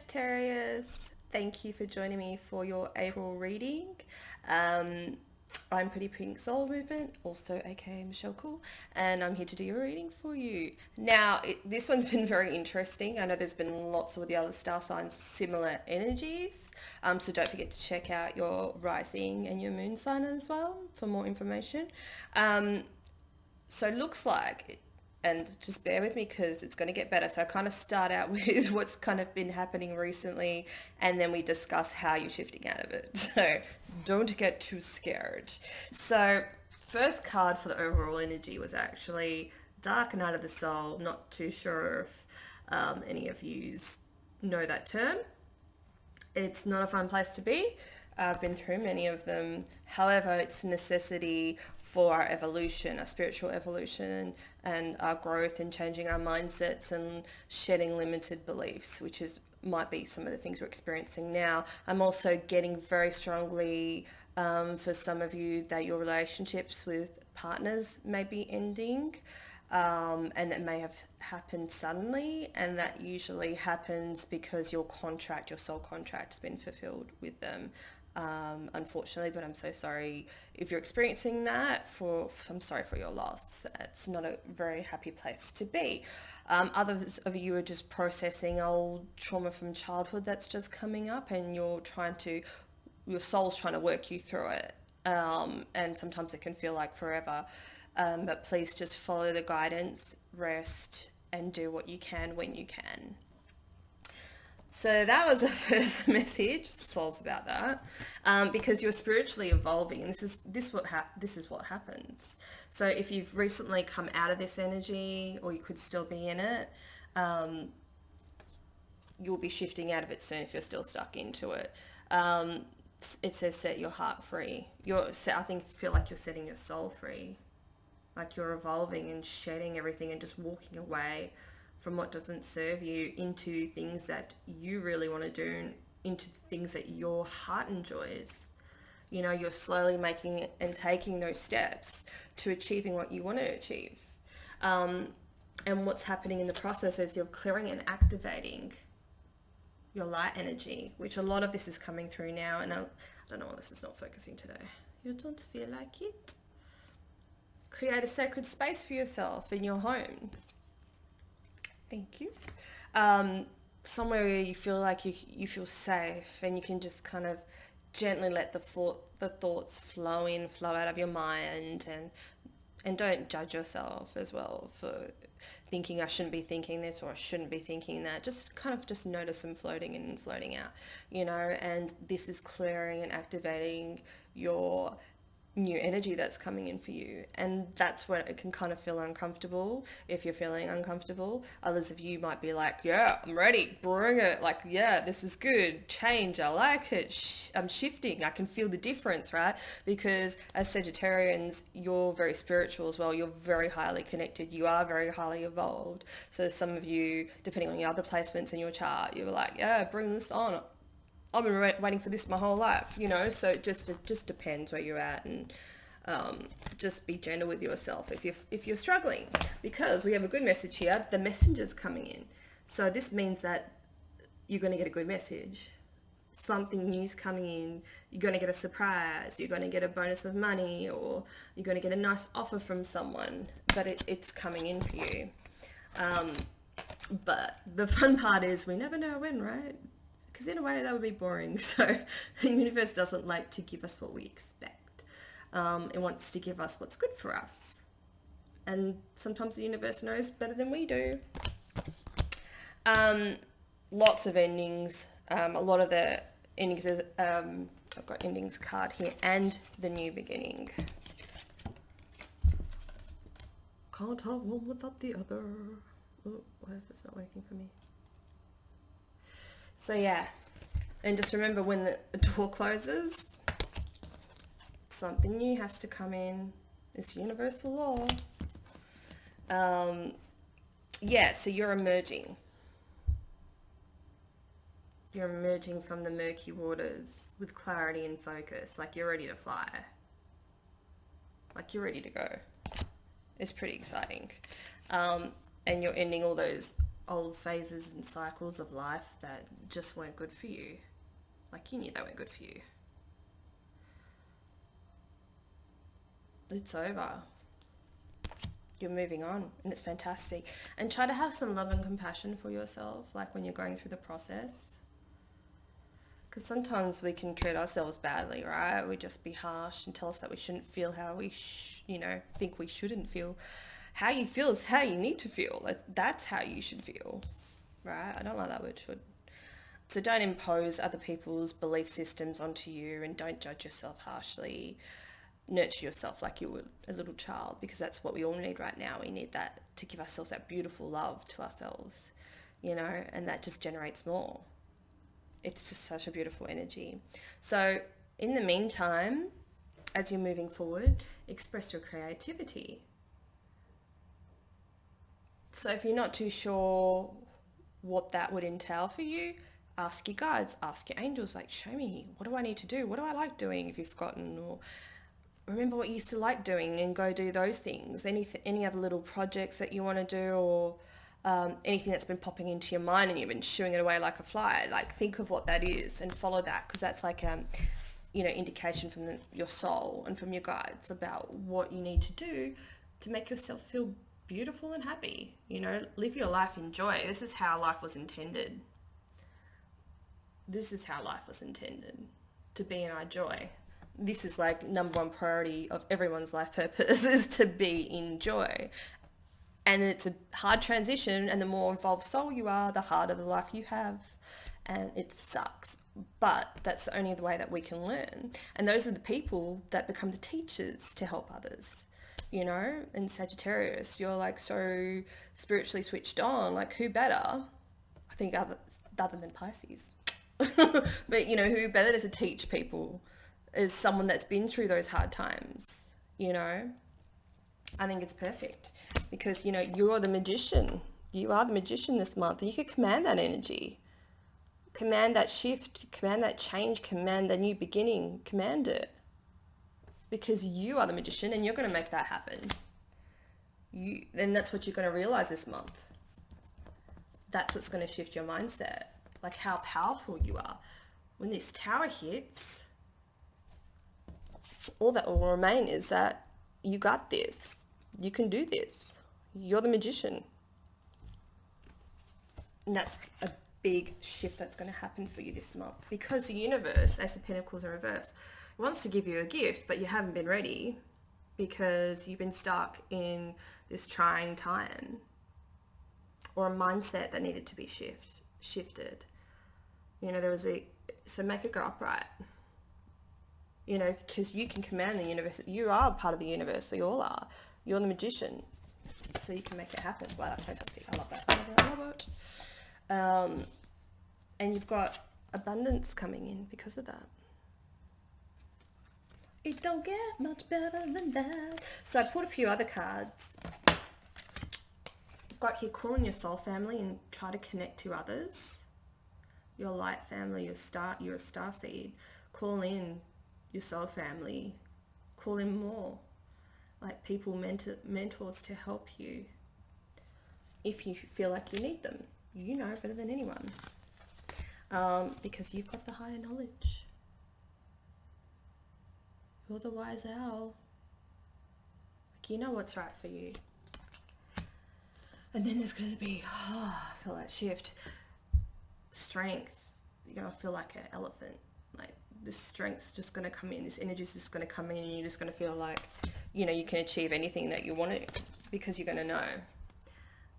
Sagittarius. Thank you for joining me for your April reading. I'm Pretty Pink Soul Movement, also aka Michelle Cool, and I'm here to do your reading for you. Now, this one's been very interesting. I know there's been lots of the other star signs, similar energies. So don't forget to check out your rising and your moon sign as well for more information. So it looks like, and just bear with me because it's going to get better. So I kind of start out with what's kind of been happening recently, and then we discuss how you're shifting out of it. So don't get too scared. So first card for the overall energy was actually Dark Night of the Soul. Not too sure if any of you know that term. It's not a fun place to be. I've been through many of them. However, it's a necessity for our evolution, our spiritual evolution, and our growth and changing our mindsets and shedding limited beliefs, which is might be some of the things we're experiencing now. I'm also getting very strongly for some of you that your relationships with partners may be ending. And that may have happened suddenly, and that usually happens because your soul contract has been fulfilled with them, unfortunately. But I'm so sorry if you're experiencing that. I'm sorry for your loss. It's not a very happy place to be. Others of you are just processing old trauma from childhood that's just coming up, and your soul's trying to work you through it. And sometimes it can feel like forever. But please just follow the guidance, rest, and do what you can when you can. So that was the first message. Soul's about that, because you're spiritually evolving, and this is what happens. So if you've recently come out of this energy, or you could still be in it, you'll be shifting out of it soon if you're still stuck into it. It says set your heart free. Feel like you're setting your soul free. Like you're evolving and shedding everything and just walking away from what doesn't serve you into things that you really want to do, into things that your heart enjoys. You know, you're slowly making and taking those steps to achieving what you want to achieve. And what's happening in the process is you're clearing and activating your light energy, which a lot of this is coming through now. And I don't know why this is not focusing today. You don't feel like it? Create a sacred space for yourself in your home. Thank you. Somewhere where you feel like you feel safe, and you can just kind of gently let the thoughts flow out of your mind, and don't judge yourself as well for thinking I shouldn't be thinking this or I shouldn't be thinking that. Just kind of just notice them floating in and floating out, and this is clearing and activating your new energy that's coming in for you. And that's when it can kind of feel uncomfortable. If you're feeling uncomfortable, others of you might be like, yeah, I'm ready, bring it, like, yeah, this is good, change, I like it, I'm shifting, I can feel the difference, right? Because as Sagittarians, you're very spiritual as well, you're very highly connected, you are very highly evolved. So some of you, depending on your other placements in your chart, you're like, yeah, bring this on, I've been waiting for this my whole life, so it just depends where you're at, and just be gentle with yourself if you're struggling, because we have a good message here. The messenger's coming in, so this means that you're going to get a good message. Something new's coming in. You're going to get a surprise. You're going to get a bonus of money, or you're going to get a nice offer from someone. But it's coming in for you. But the fun part is we never know when, right? Because in a way that would be boring. So the universe doesn't like to give us what we expect. It wants to give us what's good for us. And sometimes the universe knows better than we do. Lots of endings. A lot of the endings is, I've got endings card here, and the new beginning. Can't have one without the other. Oh, why is this not working for me? So yeah, and just remember, when the door closes, something new has to come in. It's universal law. Yeah, so you're emerging. You're emerging from the murky waters with clarity and focus, like you're ready to fly. Like you're ready to go. It's pretty exciting. And you're ending all those old phases and cycles of life that just weren't good for you. Like, you knew they weren't good for you. It's over. You're moving on, and it's fantastic. And try to have some love and compassion for yourself, like when you're going through the process. Because sometimes we can treat ourselves badly, right? We just be harsh and tell us that we shouldn't feel how we, think we shouldn't feel. How you feel is how you need to feel. That's how you should feel, right? I don't like that word, should. So don't impose other people's belief systems onto you, and don't judge yourself harshly. Nurture yourself like you would a little child, because that's what we all need right now. We need that to give ourselves that beautiful love to ourselves, and that just generates more. It's just such a beautiful energy. So in the meantime, as you're moving forward, express your creativity. So if you're not too sure what that would entail for you, ask your guides, ask your angels, like, show me, what do I need to do? What do I like doing, if you've forgotten, or remember what you used to like doing, and go do those things. Any other little projects that you want to do, or anything that's been popping into your mind and you've been shooing it away like a fly, like, think of what that is and follow that, because that's like indication from your soul and from your guides about what you need to do to make yourself feel beautiful and happy. Live your life in joy. This is how life was intended. This is how life was intended, to be in our joy. This is like number one priority of everyone's life purpose, is to be in joy. And it's a hard transition, and the more involved soul you are, the harder the life you have. And it sucks. But that's the only way that we can learn. And those are the people that become the teachers to help others. In Sagittarius, you're like so spiritually switched on. Like, who better? I think other than Pisces. But, who better to teach people is someone that's been through those hard times, I think it's perfect, because, you're the magician. You are the magician this month, and you can command that energy. Command that shift, command that change, command the new beginning, command it. Because you are the magician, and you're going to make that happen. And that's what you're going to realize this month. That's what's going to shift your mindset. Like, how powerful you are. When this tower hits, all that will remain is that you got this. You can do this. You're the magician. And that's a big shift that's going to happen for you this month, because the universe, Ace of Pentacles in reverse, wants to give you a gift, but you haven't been ready because you've been stuck in this trying time, or a mindset that needed to be shifted. So make it go upright. Because you can command the universe. You are part of the universe. We all are. You're the magician. So you can make it happen. Wow, that's fantastic. I love that. I love it. And you've got abundance coming in because of that. It don't get much better than that. So I pulled a few other cards. I've got here, call in your soul family and try to connect to others. Your light family, you're a star seed. Call in your soul family. Call in more. Like people, mentors to help you if you feel like you need them. You know better than anyone. Because you've got the higher knowledge. You're the wise owl. Like, you know what's right for you. And then there's going to be, I feel that shift. Strength. You're going to feel like an elephant. Like, this strength's just going to come in. This energy's just going to come in, and you're just going to feel like, you can achieve anything that you want to, because you're going to know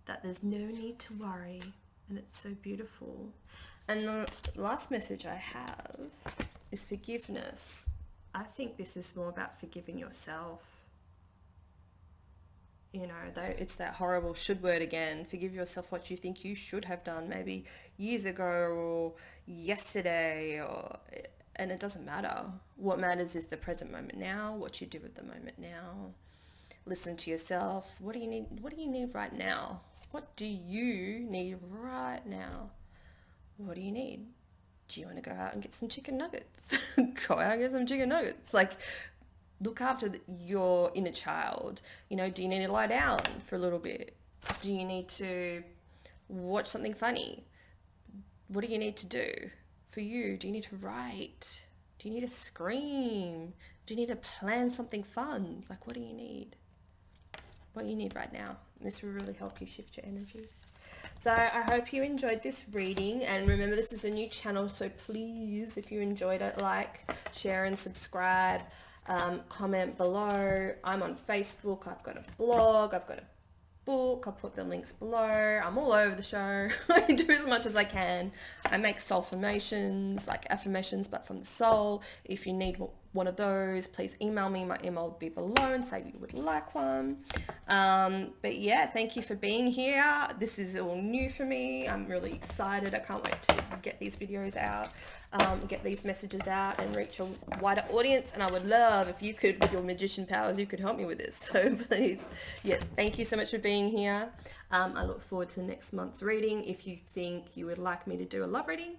that there's no need to worry. And it's so beautiful. And the last message I have is forgiveness. I think this is more about forgiving yourself. It's that horrible should word again. Forgive yourself what you think you should have done, maybe years ago or yesterday, and it doesn't matter. What matters is the present moment now, what you do with the moment now. Listen to yourself. What do you need? What do you need right now? What do you need right now? What do you need? Do you want to go out and get some chicken nuggets? Go out and get some chicken nuggets. Like, look after your inner child. Do you need to lie down for a little bit? Do you need to Watch something funny. What do you need to do? For you, do you need to write? Do you need to scream? Do you need to plan something fun? Like, what do you need? What do you need right now? This will really help you shift your energy. So I hope you enjoyed this reading, and remember, this is a new channel, so please, if you enjoyed it, like, share and subscribe. Comment below. I'm on Facebook, I've got a blog, I've got a book, I'll put the links below. I'm all over the show. I do as much as I can. I make soul affirmations, like affirmations but from the soul. If you need one of those, please email me. My email will be below and say you would like one. But yeah, thank you for being here. This is all new for me. I'm really excited. I can't wait to get these videos out, get these messages out and reach a wider audience. And I would love if you could, with your magician powers, you could help me with this. So please, yes, thank you so much for being here. I look forward to next month's reading. If you think you would like me to do a love reading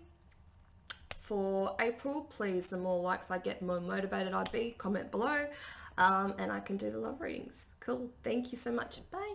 for April, please, the more likes I get, the more motivated I'd be. Comment below, and I can do the love readings. Cool. Thank you so much. Bye.